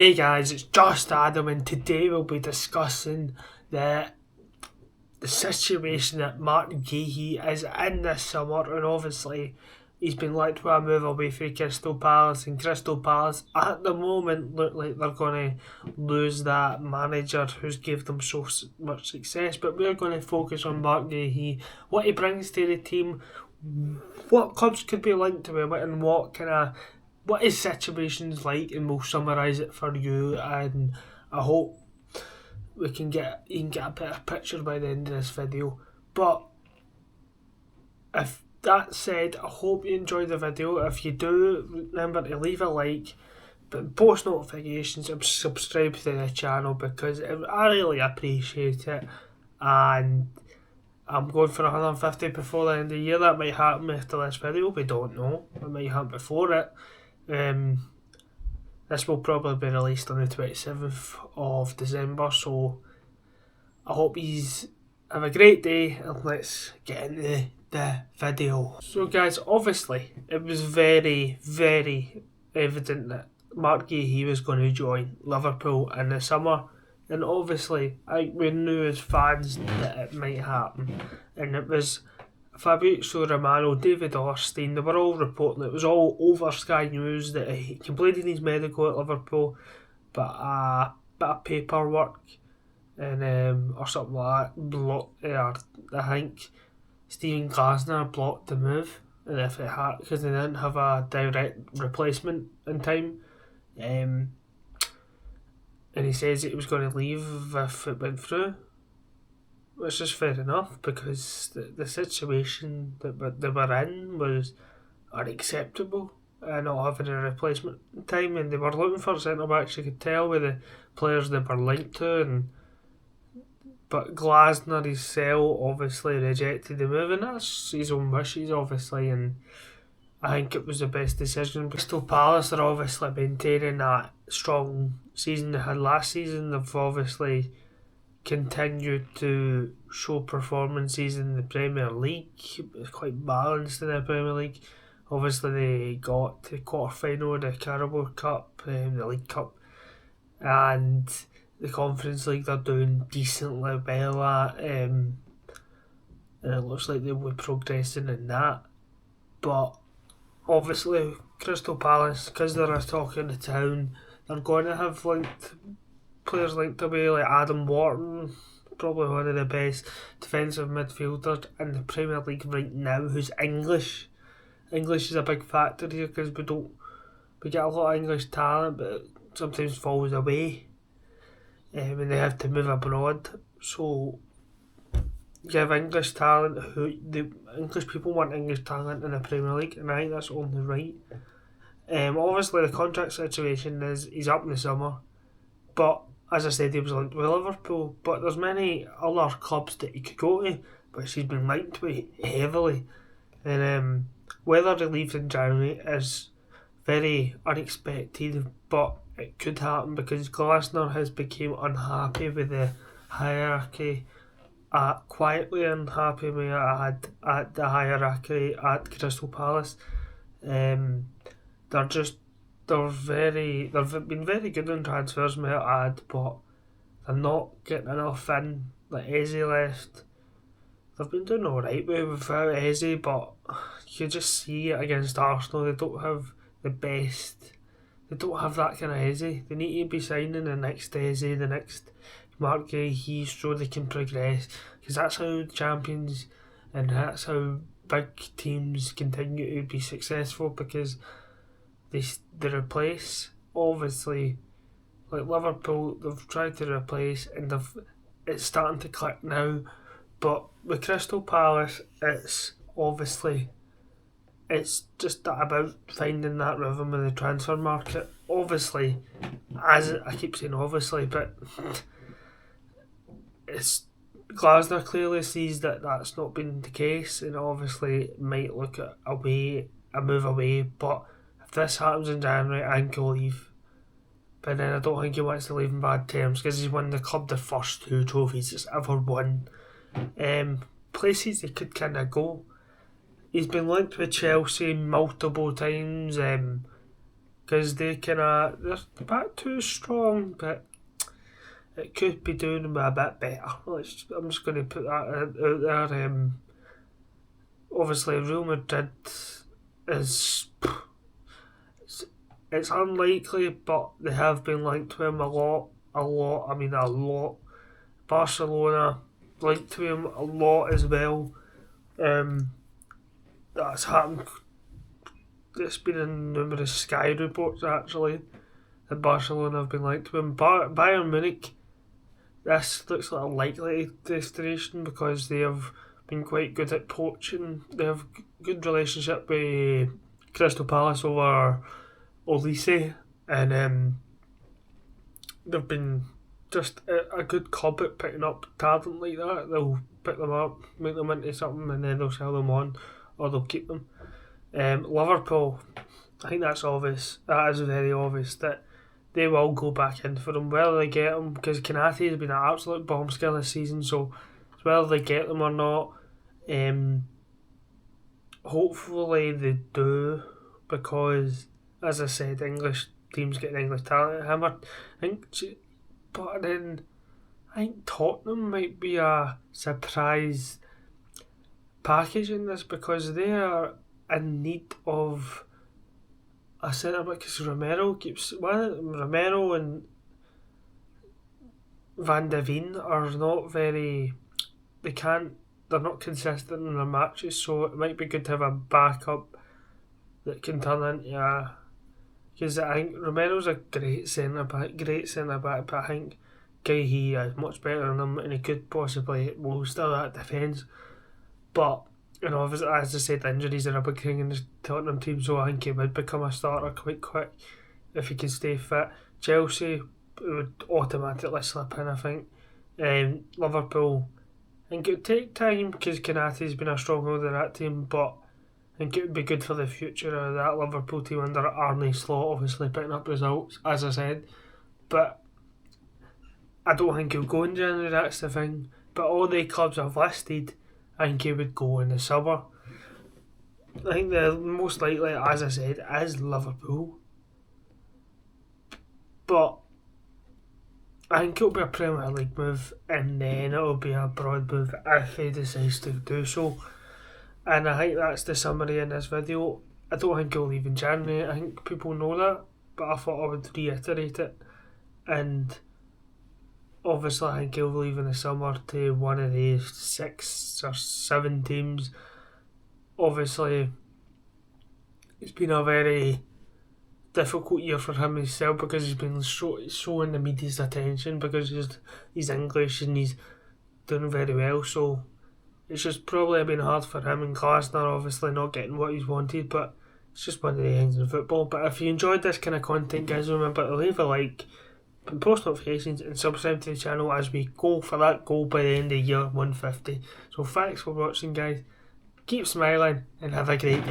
Hey guys, it's just Adam, and today we'll be discussing the situation that Martin Gahey is in this summer, and obviously he's been linked with a move away from Crystal Palace, and Crystal Palace at the moment look like they're going to lose that manager who's gave them so much success. But we're going to focus on Martin Gahey, what he brings to the team, what clubs could be linked to him, and what his situation's like, and we'll summarise it for you. And I hope you can get a better picture by the end of this video. But if that said, I hope you enjoyed the video. If you do, remember to leave a like, but post notifications and subscribe to the channel because I really appreciate it. And I'm going for 150 before the end of the year. That might happen after this video, we don't know. It might happen before it. This will probably be released on the 27th of December, so I hope you have a great day, and let's get into the video. So guys, obviously it was very, very evident that Mark Gahey was going to join Liverpool in the summer, and obviously we knew as fans that it might happen, and it was Fabrizio Romano, David Ornstein, they were all reporting, it was all over Sky News that he completed his medical at Liverpool, but a bit of paperwork and or something like that, I think Stephen Glasner blocked the move, and if it had, because they didn't have a direct replacement in time, and he says that he was going to leave if it went through. Which is fair enough because the situation that they were in was unacceptable, not having a replacement time, and they were looking for centre backs. You could tell with the players they were linked to, but Glasner himself obviously rejected the move, and that's his own wishes obviously, and I think it was the best decision. Crystal Palace are obviously maintaining that strong season they had last season. They've obviously continued to show performances in the Premier League. It's quite balanced in the Premier League. Obviously, they got to the quarter final of the Carabao Cup, the League Cup, and the Conference League they're doing decently well at. And it looks like they'll be progressing in that. But obviously, Crystal Palace, because they're a talk in the town, they're going to have players linked away like Adam Wharton, probably one of the best defensive midfielders in the Premier League right now, who's English. English is a big factor here because we get a lot of English talent, but it sometimes falls away when they have to move abroad. So you have English talent, the English people want English talent in the Premier League, and I think that's only right. Obviously the contract situation is he's up in the summer, but as I said, he was linked with Liverpool, but there's many other clubs that he could go to, but he's been linked with heavily. And whether he leaves in January is very unexpected, but it could happen because Glasner has become unhappy with the hierarchy, quietly unhappy with at the hierarchy at Crystal Palace. They're just they've been very good in transfers, may I add, but they're not getting enough in. Like Eze left, they've been doing alright without Eze, but you just see it against Arsenal. They don't have the best. They don't have that kind of Eze. They need to be signing the next Eze, the next Mark Gahey, so they can progress. Because that's how champions and that's how big teams continue to be successful, because they replace, obviously, like Liverpool, they've tried to replace and it's starting to click now, but with Crystal Palace, it's just about finding that rhythm in the transfer market. Obviously, as I keep saying obviously, but it's Glasner clearly sees that that's not been the case, and obviously might look at a move away, but if this happens in January, I think he'll leave. But then I don't think he wants to leave in bad terms because he's won the club the first 2 trophies it's ever won. Places he could kind of go. He's been linked with Chelsea multiple times. because they're a bit too strong, but it could be doing them a bit better. I'm just going to put that out there. Obviously, Real Madrid is... It's unlikely, but they have been linked to him a lot. Barcelona linked to him a lot as well. That's happened. It's been in numerous Sky reports actually that Barcelona have been linked to him. Bayern Munich, this looks like a likely destination because they have been quite good at poaching. They have good relationship with Crystal Palace over Olise, and they've been just a good club at picking up talent like that. They'll pick them up, make them into something, and then they'll sell them on, or they'll keep them. Liverpool, I think that's obvious. That is very obvious that they will go back in for them, whether they get them, because Konate has been an absolute bombshell this season, so it's whether they get them or not. Hopefully they do, because, as I said, English teams getting English talent hammered. But then I think Tottenham might be a surprise package in this, because they are in need of a centre back, because Romero and Van de Ven are not very... They're not consistent in their matches, so it might be good to have a backup that can turn into a... Because I think Romero's a great centre back, but I think Guehi is much better than him, and he could possibly bolster that defence. But, you know, as I said, injuries are a big thing in the Tottenham team, so I think he would become a starter quite quick if he can stay fit. Chelsea would automatically slip in, I think. Liverpool, I think it would take time because Konate's been a stronghold of that team, but I think it would be good for the future of that Liverpool team under Arne Slot, obviously picking up results, as I said. But I don't think he'll go in January, that's the thing. But all the clubs I've listed, I think he would go in the summer. I think the most likely, as I said, is Liverpool. But I think it'll be a Premier League move, and then it'll be a broad move if he decides to do so. And I think that's the summary in this video. I don't think he'll leave in January. I think people know that, but I thought I would reiterate it. And obviously I think he'll leave in the summer to one of the 6 or 7 teams. Obviously it's been a very difficult year for him himself, because he's been showing the media's attention because he's English and he's doing very well, so it's just probably been hard for him, and Glasner obviously not getting what he's wanted, but it's just one of the things in football. But if you enjoyed this kind of content, guys, remember to leave a like, post notifications, and subscribe to the channel as we go for that goal by the end of year 150. So thanks for watching, guys. Keep smiling and have a great day.